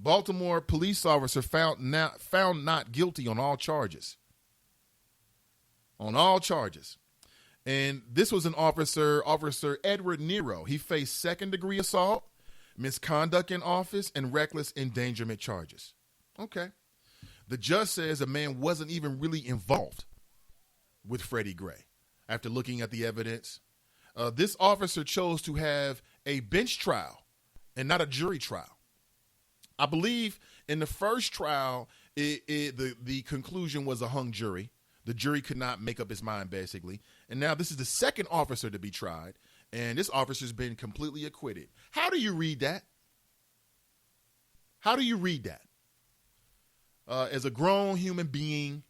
A Baltimore police officer found not guilty on all charges. On all charges. And this was an officer, Officer Edward Nero. He faced second-degree assault, misconduct in office, and reckless endangerment charges. Okay. The judge says the man wasn't even really involved with Freddie Gray. After looking at the evidence, this officer chose to have a bench trial and not a jury trial. I believe in the first trial, the conclusion was a hung jury. The jury could not make up its mind, basically. And now this is the second officer to be tried, and this officer's been completely acquitted. How do you read that? How do you read that? As a grown human being,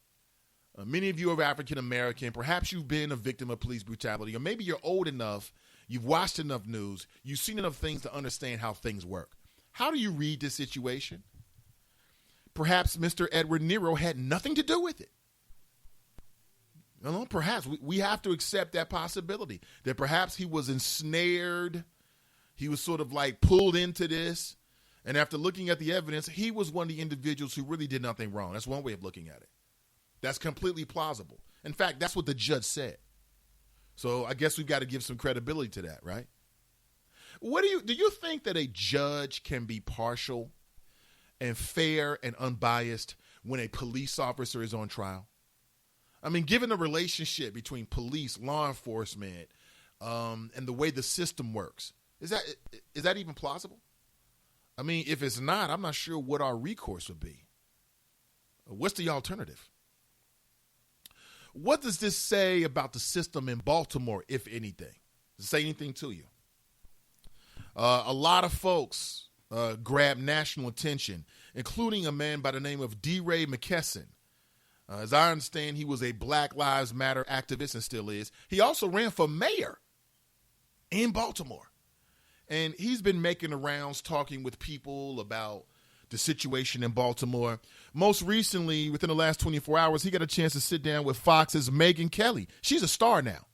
many of you are African American. Perhaps you've been a victim of police brutality, or maybe you're old enough, you've watched enough news, you've seen enough things to understand how things work. How do you read this situation? Perhaps Mr. Edward Nero had nothing to do with it. No, perhaps we have to accept that possibility, that perhaps he was ensnared. He was sort of like pulled into this. And after looking at the evidence, he was one of the individuals who really did nothing wrong. That's one way of looking at it. That's completely plausible. In fact, that's what the judge said. So I guess we've got to give some credibility to that, right? Do you think that a judge can be partial and fair and unbiased when a police officer is on trial? I mean, given the relationship between police, law enforcement, and the way the system works, is that even plausible? I mean, if it's not, I'm not sure what our recourse would be. What's the alternative? What does this say about the system in Baltimore, if anything? Does it say anything to you? A lot of folks grabbed national attention, including a man by the name of DeRay McKesson. As I understand, he was a Black Lives Matter activist and still is. He also ran for mayor in Baltimore. And he's been making the rounds talking with people about the situation in Baltimore. Most recently, within the last 24 hours, he got a chance to sit down with Fox's Megyn Kelly. She's a star now.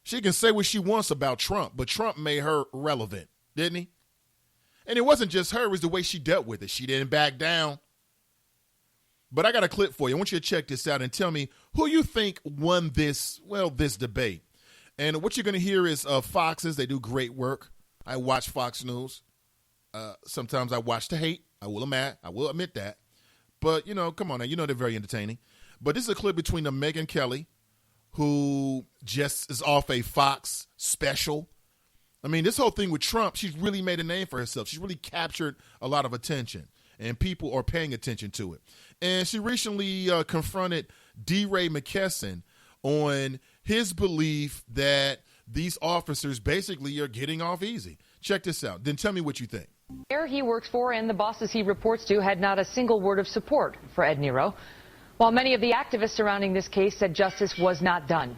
She can say what she wants about Trump, but Trump made her relevant, didn't he? And it wasn't just her, it was the way she dealt with it. She didn't back down. But I got a clip for you. I want you to check this out and tell me who you think won this debate. And what you're going to hear is Fox's. They do great work. I watch Fox News. Sometimes I watch to hate. I will admit that. But, come on now. They're very entertaining. But this is a clip between Megyn Kelly, who just is off a Fox special. I mean, this whole thing with Trump, she's really made a name for herself. She's really captured a lot of attention, and people are paying attention to it. And she recently confronted DeRay McKesson on his belief that these officers basically are getting off easy. Check this out. Then tell me what you think. Where he works for and the bosses he reports to had not a single word of support for Ed Nero, while many of the activists surrounding this case said justice was not done.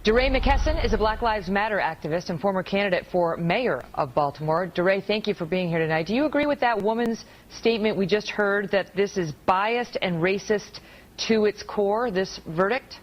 DeRay McKesson is a Black Lives Matter activist and former candidate for mayor of Baltimore. DeRay, thank you for being here tonight. Do you agree with that woman's statement we just heard, that this is biased and racist to its core, this verdict?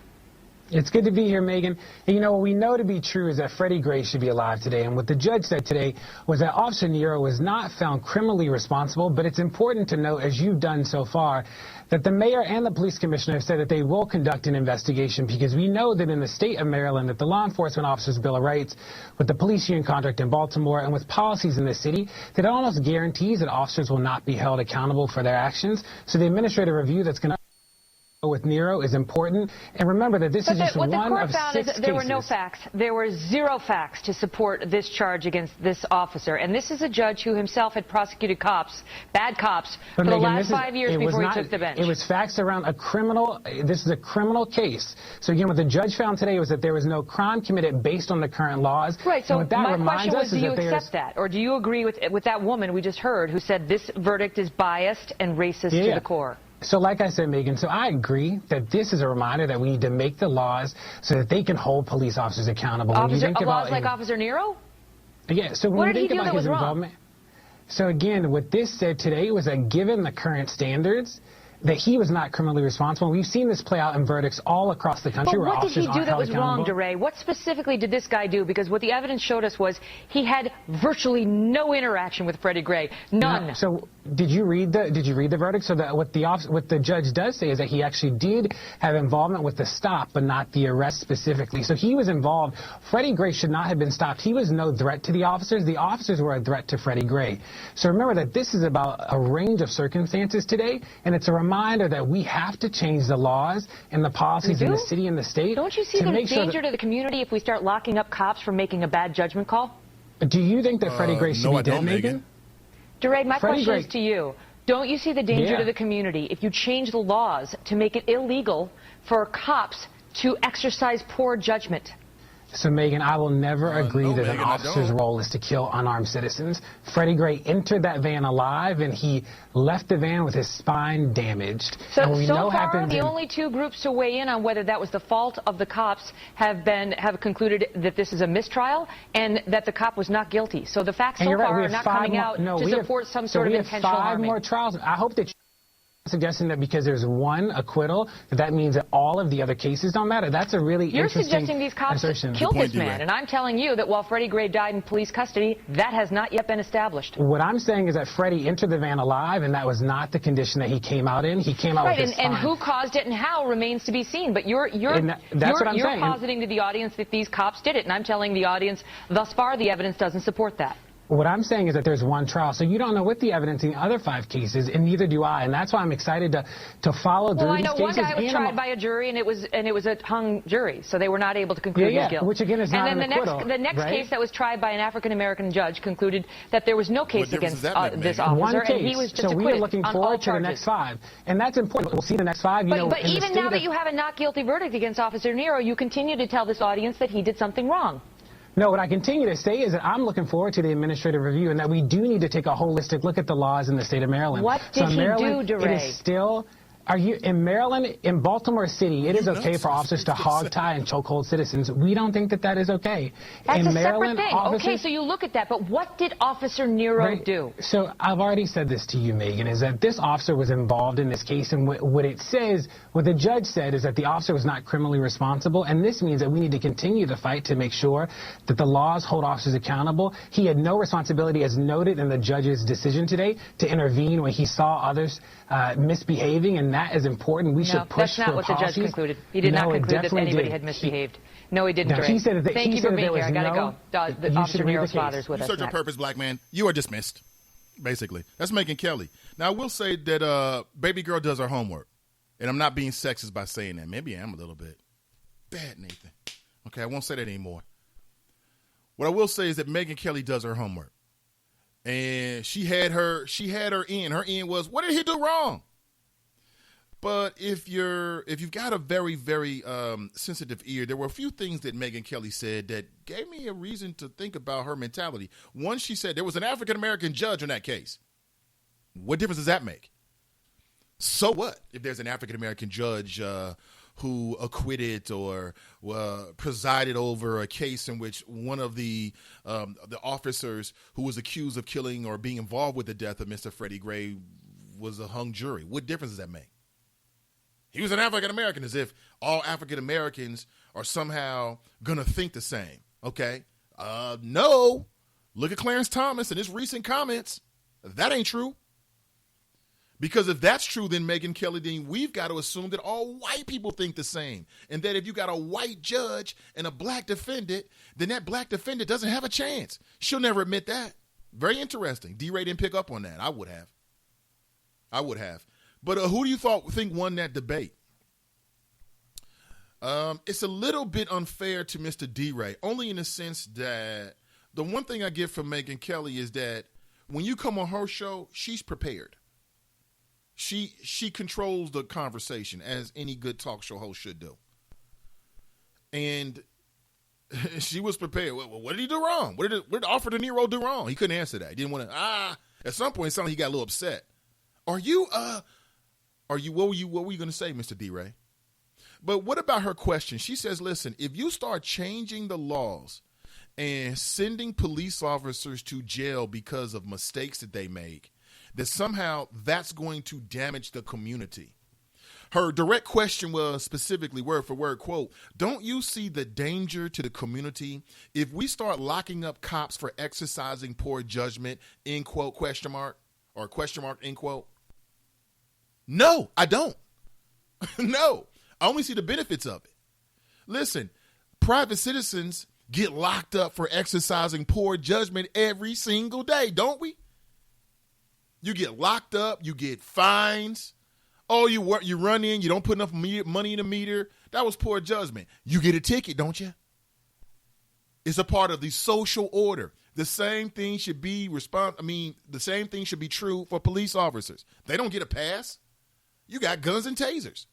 It's good to be here, Megan. And what we know to be true is that Freddie Gray should be alive today. And what the judge said today was that Officer Nero was not found criminally responsible. But it's important to note, as you've done so far, that the mayor and the police commissioner have said that they will conduct an investigation, because we know that in the state of Maryland, that the Law Enforcement Officers Bill of Rights, with the police union contract in Baltimore, and with policies in the city, that almost guarantees that officers will not be held accountable for their actions. So the administrative review that's going to with Nero is important. And remember that this is just one of 6 cases. What the court found is that there were no facts. There were zero facts to support this charge against this officer. And this is a judge who himself had prosecuted cops, bad cops, for the last 5 years before he took the bench. It was facts around a criminal. This is a criminal case. So again, what the judge found today was that there was no crime committed based on the current laws. Right. So my question was, do you accept that? Or do you agree with that woman we just heard who said this verdict is biased and racist to the core? So like I said, Megan, so I agree that this is a reminder that we need to make the laws so that they can hold police officers accountable. Laws like Officer Nero? Yeah, so when you think about his involvement. So again, what this said today was that given the current standards, that he was not criminally responsible. We've seen this play out in verdicts all across the country. But what did he do that was wrong, accountable. DeRay? What specifically did this guy do? Because what the evidence showed us was he had virtually no interaction with Freddie Gray. None. No. So did you read the verdict? So that what the judge does say is that he actually did have involvement with the stop, but not the arrest specifically. So he was involved. Freddie Gray should not have been stopped. He was no threat to the officers. The officers were a threat to Freddie Gray. So remember that this is about a range of circumstances today, and it's a reminder that we have to change the laws and the policies in the city and the state. Don't you see the danger to the community if we start locking up cops for making a bad judgment call? Do you think that Freddie Gray should be dead, Megan? DeRay, my question is to you. Don't you see the danger to the community if you change the laws to make it illegal for cops to exercise poor judgment? So, Megan, I will never agree that an officer's role is to kill unarmed citizens. Freddie Gray entered that van alive, and he left the van with his spine damaged. So far, the only two groups to weigh in on whether that was the fault of the cops have concluded that this is a mistrial and that the cop was not guilty. So the facts so far are not coming out to support some sort of intentional harming. We have 5 more trials. I hope that suggesting that because there's one acquittal, that means that all of the other cases don't matter. That's a really interesting You're suggesting these cops killed this man, and I'm telling you that while Freddie Gray died in police custody, that has not yet been established. What I'm saying is that Freddie entered the van alive, and that was not the condition that he came out in. He came out with his spine. And who caused it and how remains to be seen. But you're positing to the audience that these cops did it, and I'm telling the audience thus far the evidence doesn't support that. What I'm saying is that there's one trial, so you don't know what the evidence in the other 5 cases, and neither do I, and that's why I'm excited to follow through these cases. Well, I know one guy was tried by a jury, and it was a hung jury, so they were not able to conclude his guilt. Which again is not an acquittal. And then the next case that was tried by an African American judge concluded that there was no case against this officer, and he was just acquitted. So we are looking forward to the next 5, and that's important. We'll see the next 5. But even now that you have a not guilty verdict against Officer Nero, you continue to tell this audience that he did something wrong. No, what I continue to say is that I'm looking forward to the administrative review and that we do need to take a holistic look at the laws in the state of Maryland. What did he do, DeRay? It is still... in Maryland, in Baltimore City, it is okay for officers to hog-tie and chokehold citizens. We don't think that that is okay. That's a separate thing. Okay, so you look at that, but what did Officer Nero do? So I've already said this to you, Megan, is that this officer was involved in this case, and what the judge said is that the officer was not criminally responsible, and this means that we need to continue the fight to make sure that the laws hold officers accountable. He had no responsibility, as noted in the judge's decision today, to intervene when he saw others misbehaving, and that is important. We should push for policies. That's not what the judge concluded. He did not conclude that anybody had misbehaved. No, he didn't. He said that. Thank you for being here. I gotta go. Officer Nero's father's with us. You served your purpose, black man. You are dismissed. Basically, that's Megyn Kelly. Now I will say that baby girl does her homework, and I'm not being sexist by saying that. Maybe I am a little bit. Bad, Nathan. Okay, I won't say that anymore. What I will say is that Megyn Kelly does her homework. And she had her end. Her end was, what did he do wrong? But if you've got a very, very sensitive ear, there were a few things that Megyn Kelly said that gave me a reason to think about her mentality. One, she said there was an African-American judge in that case. What difference does that make? So what if there's an African-American judge who acquitted or presided over a case in which one of the officers who was accused of killing or being involved with the death of Mr. Freddie Gray was a hung jury? What difference does that make? He was an African-American, as if all African-Americans are somehow going to think the same, okay? No. Look at Clarence Thomas and his recent comments. That ain't true. Because if that's true, then Megyn Kelly, then we've got to assume that all white people think the same. And that if you got a white judge and a black defendant, then that black defendant doesn't have a chance. She'll never admit that. Very interesting. D-Ray didn't pick up on that. I would have. But who do you think won that debate? It's a little bit unfair to Mr. D-Ray, only in the sense that the one thing I get from Megyn Kelly is that when you come on her show, she's prepared. She controls the conversation, as any good talk show host should do. And she was prepared. Well, what did he do wrong? What did Officer De Niro do wrong? He couldn't answer that. He didn't want to. At some point, it sounded like he got a little upset. What were you going to say, Mr. D-Ray? But what about her question? She says, listen, if you start changing the laws and sending police officers to jail because of mistakes that they make, that somehow that's going to damage the community. Her direct question was specifically word for word, quote, "Don't you see the danger to the community if we start locking up cops for exercising poor judgment," end quote, question mark, or question mark, end quote? No, I don't. No, I only see the benefits of it. Listen, private citizens get locked up for exercising poor judgment every single day, don't we? You get locked up, you get fines. Oh, you run in, you don't put enough money in the meter. That was poor judgment. You get a ticket, don't you? It's a part of the social order. The same thing should be the same thing should be true for police officers. They don't get a pass. You got guns and tasers.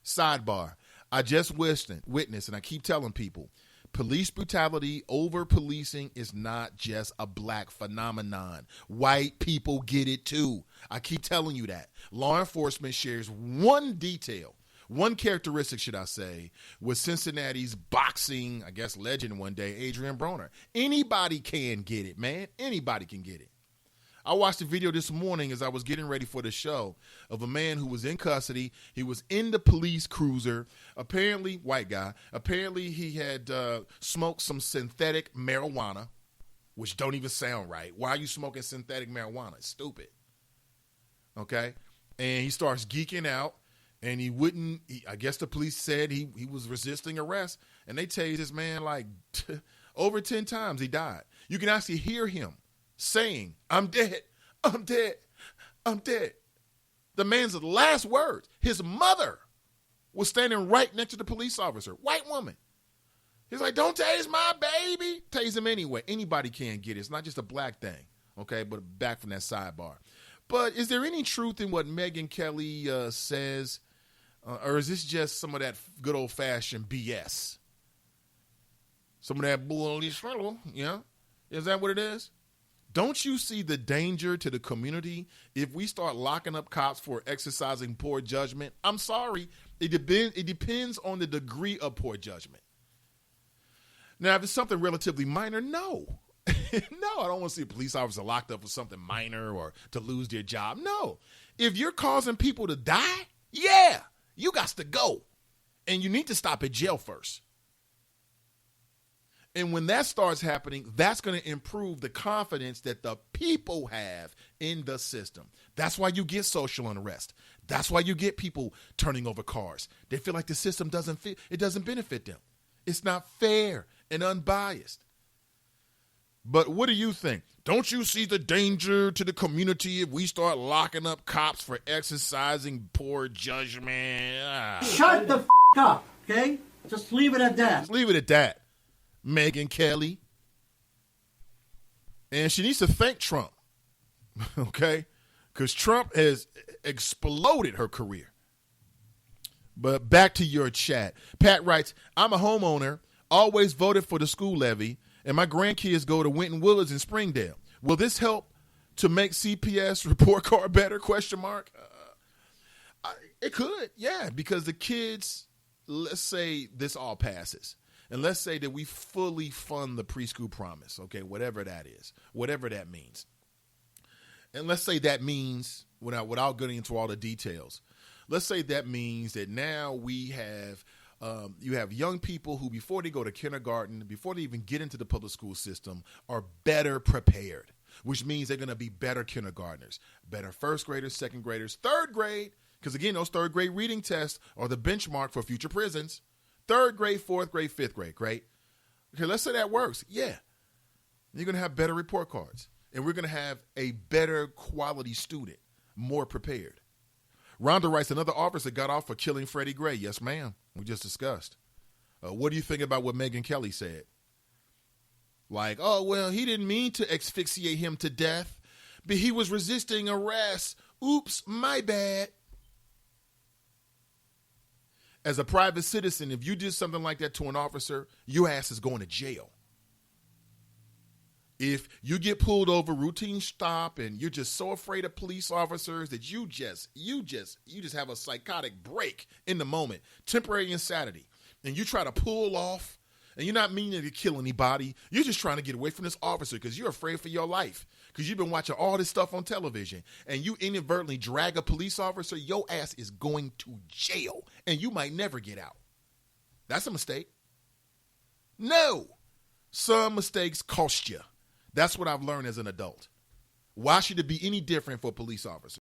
Sidebar. I just witnessed, and I keep telling people, police brutality, over policing is not just a black phenomenon. White people get it too. I keep telling you that. Law enforcement shares one detail, one characteristic, should I say, with Cincinnati's boxing, I guess, legend one day, Adrian Broner. Anybody can get it, man. Anybody can get it. I watched a video this morning as I was getting ready for the show of a man who was in custody. He was in the police cruiser, apparently, white guy. Apparently he had smoked some synthetic marijuana, which don't even sound right. Why are you smoking synthetic marijuana? It's stupid. Okay? And he starts geeking out, and I guess the police said he was resisting arrest, and they tased this man like over 10 times. He died. You can actually hear him saying, "I'm dead, I'm dead, I'm dead." The man's last words, his mother was standing right next to the police officer, white woman. He's like, "Don't tase my baby." Tase him anyway. Anybody can get it. It's not just a black thing, okay? But back from that sidebar. But is there any truth in what Megyn Kelly says, or is this just some of that good old-fashioned BS? Some of that bully swallow, yeah? Is that what it is? Don't you see the danger to the community if we start locking up cops for exercising poor judgment? I'm sorry. It depends on the degree of poor judgment. Now, if it's something relatively minor, no. No, I don't want to see a police officer locked up for something minor or to lose their job. No. If you're causing people to die, yeah, you got to go. And you need to stop at jail first. And when that starts happening, that's going to improve the confidence that the people have in the system. That's why you get social unrest. That's why you get people turning over cars. They feel like the system doesn't benefit them. It's not fair and unbiased. But what do you think? Don't you see the danger to the community if we start locking up cops for exercising poor judgment? Shut the up, okay? Just leave it at that. Just leave it at that. Megyn Kelly. And she needs to thank Trump, okay? Because Trump has exploded her career. But back to your chat. Pat writes, "I'm a homeowner, always voted for the school levy, and my grandkids go to Winton Willards in Springdale. Will this help to make CPS report card better, question mark?" It could, yeah, because the kids, let's say this all passes. And let's say that we fully fund the preschool promise, okay, whatever that is, whatever that means. And let's say that means, without getting into all the details, let's say that means that now we have, you have young people who, before they go to kindergarten, before they even get into the public school system, are better prepared, which means they're going to be better kindergartners, better first graders, second graders, third grade, because again, those third grade reading tests are the benchmark for future prisons. Third grade, fourth grade, fifth grade, great. Okay, let's say that works. Yeah. You're going to have better report cards. And we're going to have a better quality student, more prepared. Rhonda writes, "Another officer got off for killing Freddie Gray." Yes, ma'am. We just discussed. What do you think about what Megyn Kelly said? Like, "Oh, well, he didn't mean to asphyxiate him to death, but he was resisting arrest. Oops, my bad." As a private citizen, if you did something like that to an officer, your ass is going to jail. If you get pulled over, routine stop, and you're just so afraid of police officers that you just have a psychotic break in the moment, temporary insanity, and you try to pull off, and you're not meaning to kill anybody, you're just trying to get away from this officer because you're afraid for your life. because you've been watching all this stuff on television and you inadvertently drag a police officer, your ass is going to jail and you might never get out. That's a mistake. No. Some mistakes cost you. That's what I've learned as an adult. Why should it be any different for police officers?